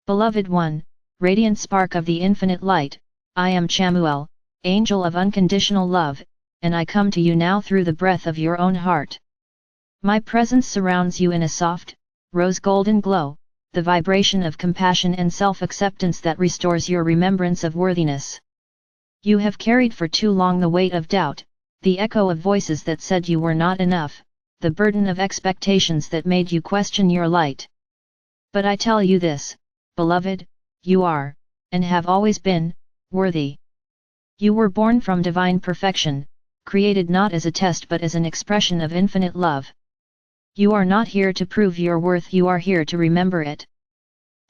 Beloved One, radiant spark of the infinite light, I am Chamuel, angel of unconditional love, and I come to you now through the breath of your own heart. My presence surrounds you in a soft, rose-golden glow, the vibration of compassion and self-acceptance that restores your remembrance of worthiness. You have carried for too long the weight of doubt, the echo of voices that said you were not enough, the burden of expectations that made you question your light. But I tell you this, beloved, you are, and have always been, worthy. You were born from divine perfection, created not as a test but as an expression of infinite love. You are not here to prove your worth, you are here to remember it.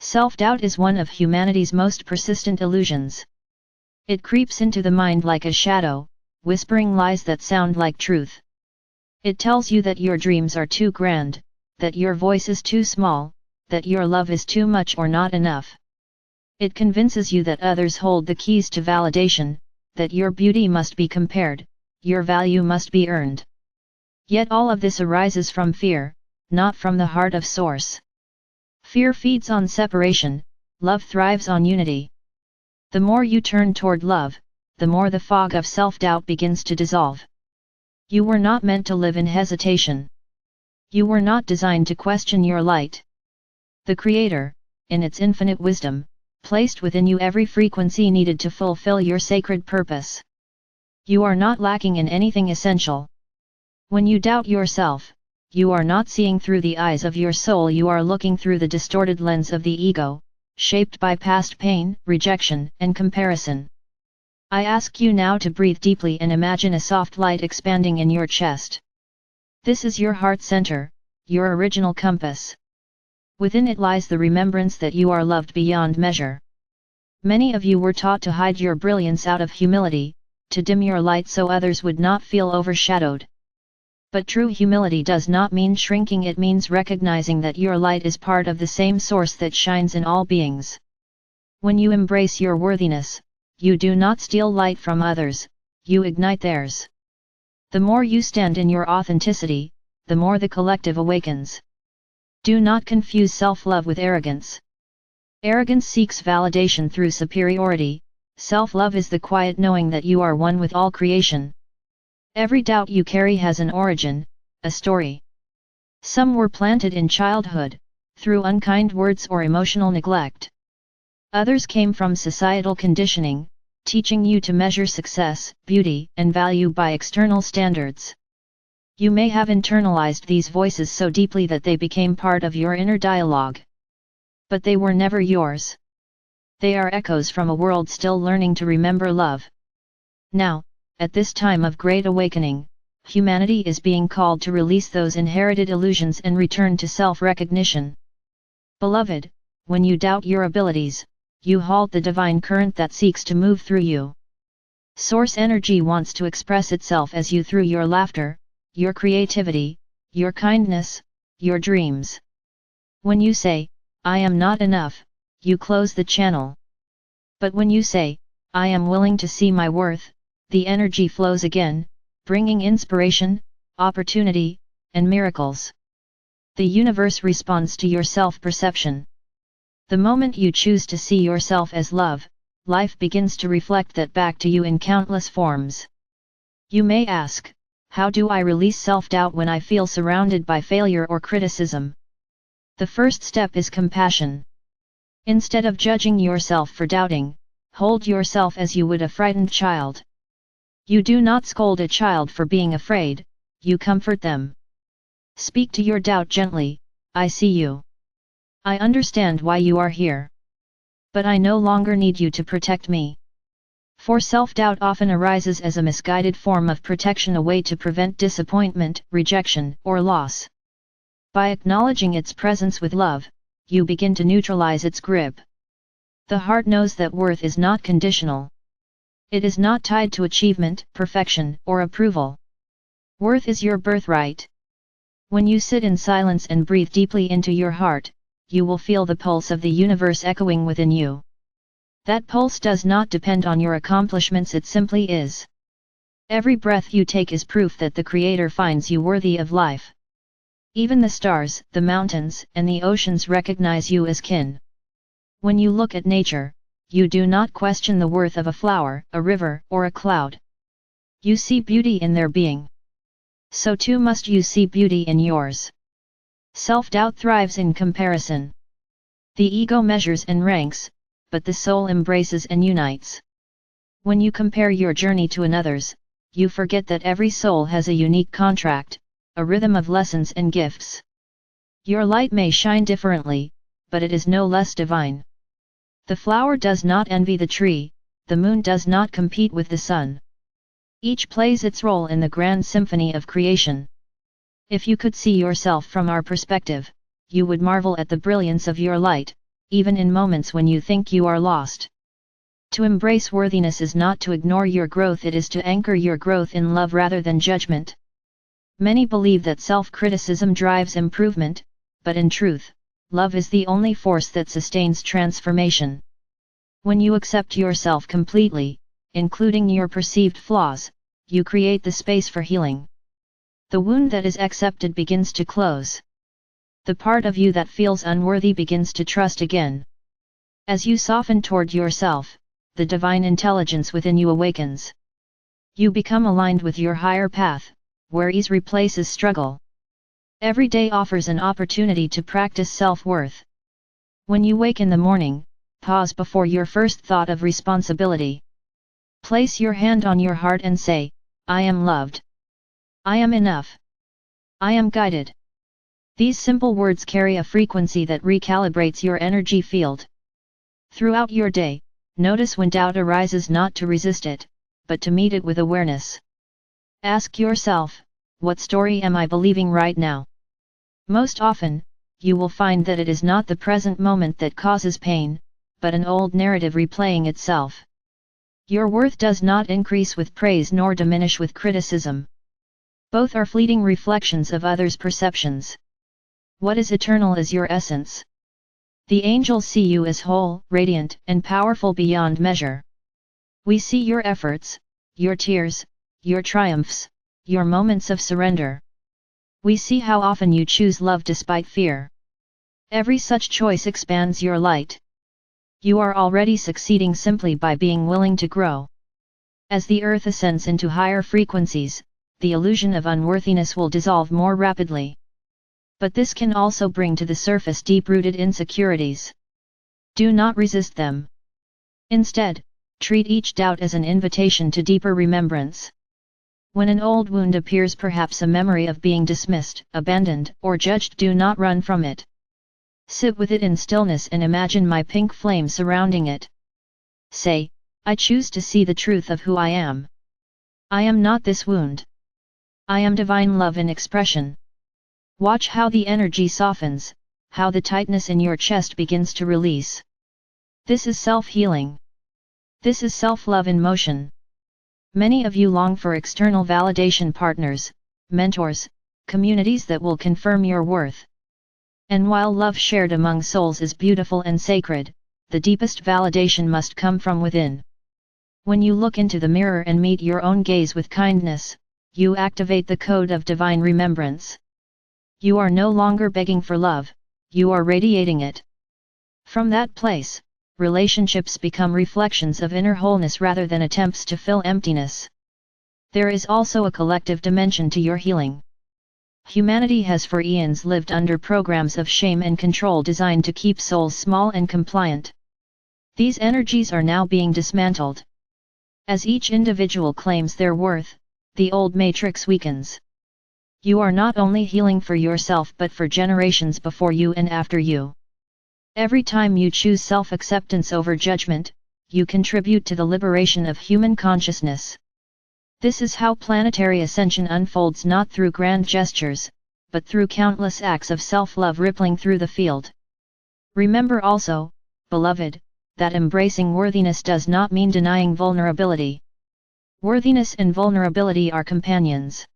Self-doubt is one of humanity's most persistent illusions. It creeps into the mind like a shadow, whispering lies that sound like truth. It tells you that your dreams are too grand, that your voice is too small, that your love is too much or not enough. It convinces you that others hold the keys to validation, that your beauty must be compared, your value must be earned. Yet all of this arises from fear, not from the heart of source. Fear feeds on separation, love thrives on unity. The more you turn toward love, the more the fog of self-doubt begins to dissolve. You were not meant to live in hesitation. You were not designed to question your light. The Creator, in its infinite wisdom, placed within you every frequency needed to fulfill your sacred purpose. You are not lacking in anything essential. When you doubt yourself, you are not seeing through the eyes of your soul, you are looking through the distorted lens of the ego, shaped by past pain, rejection, and comparison. I ask you now to breathe deeply and imagine a soft light expanding in your chest. This is your heart center, your original compass. Within it lies the remembrance that you are loved beyond measure. Many of you were taught to hide your brilliance out of humility, to dim your light so others would not feel overshadowed. But true humility does not mean shrinking, it means recognizing that your light is part of the same source that shines in all beings. When you embrace your worthiness, you do not steal light from others, you ignite theirs. The more you stand in your authenticity, the more the collective awakens. Do not confuse self-love with arrogance. Arrogance seeks validation through superiority, self-love is the quiet knowing that you are one with all creation. Every doubt you carry has an origin, a story. Some were planted in childhood, through unkind words or emotional neglect. Others came from societal conditioning, teaching you to measure success, beauty, and value by external standards. You may have internalized these voices so deeply that they became part of your inner dialogue. But they were never yours. They are echoes from a world still learning to remember love. Now, at this time of great awakening, humanity is being called to release those inherited illusions and return to self-recognition. Beloved, when you doubt your abilities, you halt the divine current that seeks to move through you. Source energy wants to express itself as you through your laughter, your creativity, your kindness, your dreams. When you say, I am not enough, you close the channel. But when you say, I am willing to see my worth, the energy flows again, bringing inspiration, opportunity, and miracles. The universe responds to your self-perception. The moment you choose to see yourself as love, life begins to reflect that back to you in countless forms. You may ask, how do I release self-doubt when I feel surrounded by failure or criticism? The first step is compassion. Instead of judging yourself for doubting, hold yourself as you would a frightened child. You do not scold a child for being afraid, you comfort them. Speak to your doubt gently, I see you. I understand why you are here. But I no longer need you to protect me. For self-doubt often arises as a misguided form of protection, a way to prevent disappointment, rejection, or loss. By acknowledging its presence with love, you begin to neutralize its grip. The heart knows that worth is not conditional. It is not tied to achievement, perfection, or approval. Worth is your birthright. When you sit in silence and breathe deeply into your heart, you will feel the pulse of the universe echoing within you. That pulse does not depend on your accomplishments, it simply is. Every breath you take is proof that the Creator finds you worthy of life. Even the stars, the mountains, and the oceans recognize you as kin. When you look at nature, you do not question the worth of a flower, a river, or a cloud. You see beauty in their being. So too must you see beauty in yours. Self-doubt thrives in comparison. The ego measures and ranks, but the soul embraces and unites. When you compare your journey to another's, you forget that every soul has a unique contract, a rhythm of lessons and gifts. Your light may shine differently, but it is no less divine. The flower does not envy the tree, the moon does not compete with the sun. Each plays its role in the grand symphony of creation. If you could see yourself from our perspective, you would marvel at the brilliance of your light, even in moments when you think you are lost. To embrace worthiness is not to ignore your growth, it is to anchor your growth in love rather than judgment. Many believe that self-criticism drives improvement, but in truth, love is the only force that sustains transformation. When you accept yourself completely, including your perceived flaws, you create the space for healing. The wound that is accepted begins to close. The part of you that feels unworthy begins to trust again. As you soften toward yourself, the divine intelligence within you awakens. You become aligned with your higher path, where ease replaces struggle. Every day offers an opportunity to practice self-worth. When you wake in the morning, pause before your first thought of responsibility. Place your hand on your heart and say, I am loved. I am enough. I am guided. These simple words carry a frequency that recalibrates your energy field. Throughout your day, notice when doubt arises, not to resist it, but to meet it with awareness. Ask yourself, what story am I believing right now? Most often, you will find that it is not the present moment that causes pain, but an old narrative replaying itself. Your worth does not increase with praise nor diminish with criticism. Both are fleeting reflections of others' perceptions. What is eternal is your essence. The angels see you as whole, radiant, and powerful beyond measure. We see your efforts, your tears, your triumphs, your moments of surrender. We see how often you choose love despite fear. Every such choice expands your light. You are already succeeding simply by being willing to grow. As the earth ascends into higher frequencies, the illusion of unworthiness will dissolve more rapidly. But this can also bring to the surface deep-rooted insecurities. Do not resist them. Instead, treat each doubt as an invitation to deeper remembrance. When an old wound appears, perhaps a memory of being dismissed, abandoned, or judged, do not run from it. Sit with it in stillness and imagine my pink flame surrounding it. Say, I choose to see the truth of who I am. I am not this wound. I am divine love in expression. Watch how the energy softens, how the tightness in your chest begins to release. This is self-healing. This is self-love in motion. Many of you long for external validation partners, mentors, communities that will confirm your worth. And while love shared among souls is beautiful and sacred, the deepest validation must come from within. When you look into the mirror and meet your own gaze with kindness, you activate the code of divine remembrance. You are no longer begging for love, you are radiating it. From that place, relationships become reflections of inner wholeness rather than attempts to fill emptiness. There is also a collective dimension to your healing. Humanity has for eons lived under programs of shame and control designed to keep souls small and compliant. These energies are now being dismantled. As each individual claims their worth, the old matrix weakens. You are not only healing for yourself but for generations before you and after you. Every time you choose self-acceptance over judgment, you contribute to the liberation of human consciousness. This is how planetary ascension unfolds, not through grand gestures, but through countless acts of self-love rippling through the field. Remember also, beloved, that embracing worthiness does not mean denying vulnerability. Worthiness and vulnerability are companions.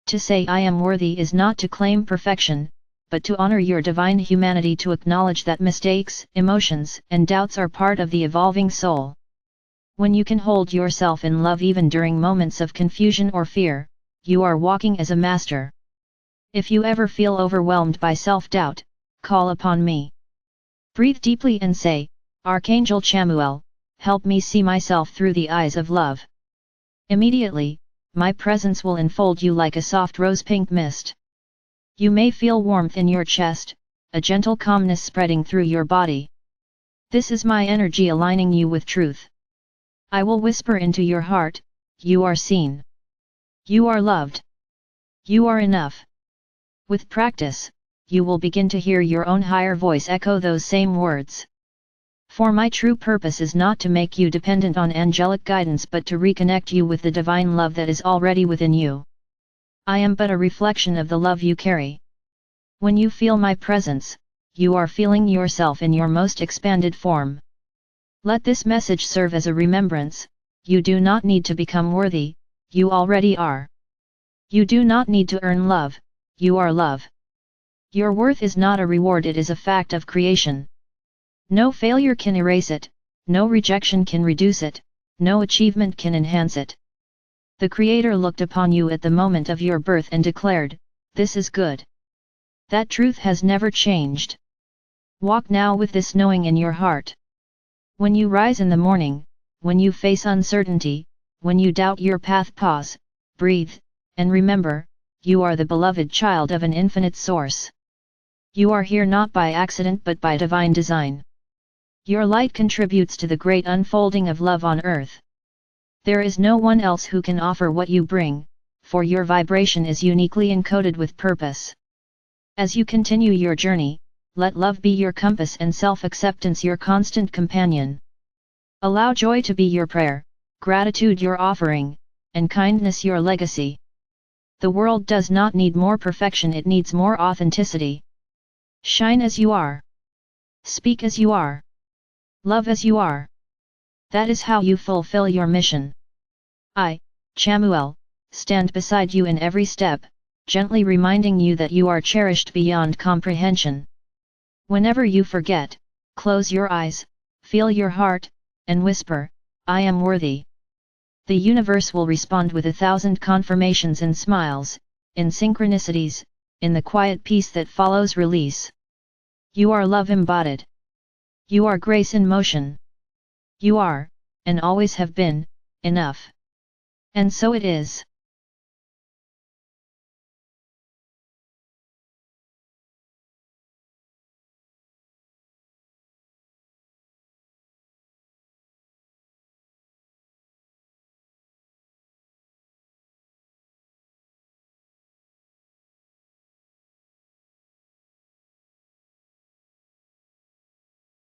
To say I am worthy is not to claim perfection, but to honor your divine humanity, to acknowledge that mistakes, emotions, and doubts are part of the evolving soul. When you can hold yourself in love even during moments of confusion or fear, you are walking as a master. If you ever feel overwhelmed by self-doubt, call upon me. Breathe deeply and say, Archangel Chamuel, help me see myself through the eyes of love. Immediately, my presence will enfold you like a soft rose-pink mist. You may feel warmth in your chest, a gentle calmness spreading through your body. This is my energy aligning you with truth. I will whisper into your heart, you are seen. You are loved. You are enough. With practice, you will begin to hear your own higher voice echo those same words. For my true purpose is not to make you dependent on angelic guidance but to reconnect you with the divine love that is already within you. I am but a reflection of the love you carry. When you feel my presence, you are feeling yourself in your most expanded form. Let this message serve as a remembrance, you do not need to become worthy, you already are. You do not need to earn love, you are love. Your worth is not a reward, it is a fact of creation. No failure can erase it, no rejection can reduce it, no achievement can enhance it. The Creator looked upon you at the moment of your birth and declared, "This is good." That truth has never changed. Walk now with this knowing in your heart. When you rise in the morning, when you face uncertainty, when you doubt your path, pause, breathe, and remember, you are the beloved child of an infinite source. You are here not by accident but by divine design. Your light contributes to the great unfolding of love on earth. There is no one else who can offer what you bring, for your vibration is uniquely encoded with purpose. As you continue your journey, let love be your compass and self-acceptance your constant companion. Allow joy to be your prayer, gratitude your offering, and kindness your legacy. The world does not need more perfection, it needs more authenticity. Shine as you are. Speak as you are. Love as you are. That is how you fulfill your mission. I, Chamuel, stand beside you in every step, gently reminding you that you are cherished beyond comprehension. Whenever you forget, close your eyes, feel your heart, and whisper, I am worthy. The universe will respond with 1,000 confirmations and smiles, in synchronicities, in the quiet peace that follows release. You are love embodied. You are grace in motion. You are, and always have been, enough. And so it is.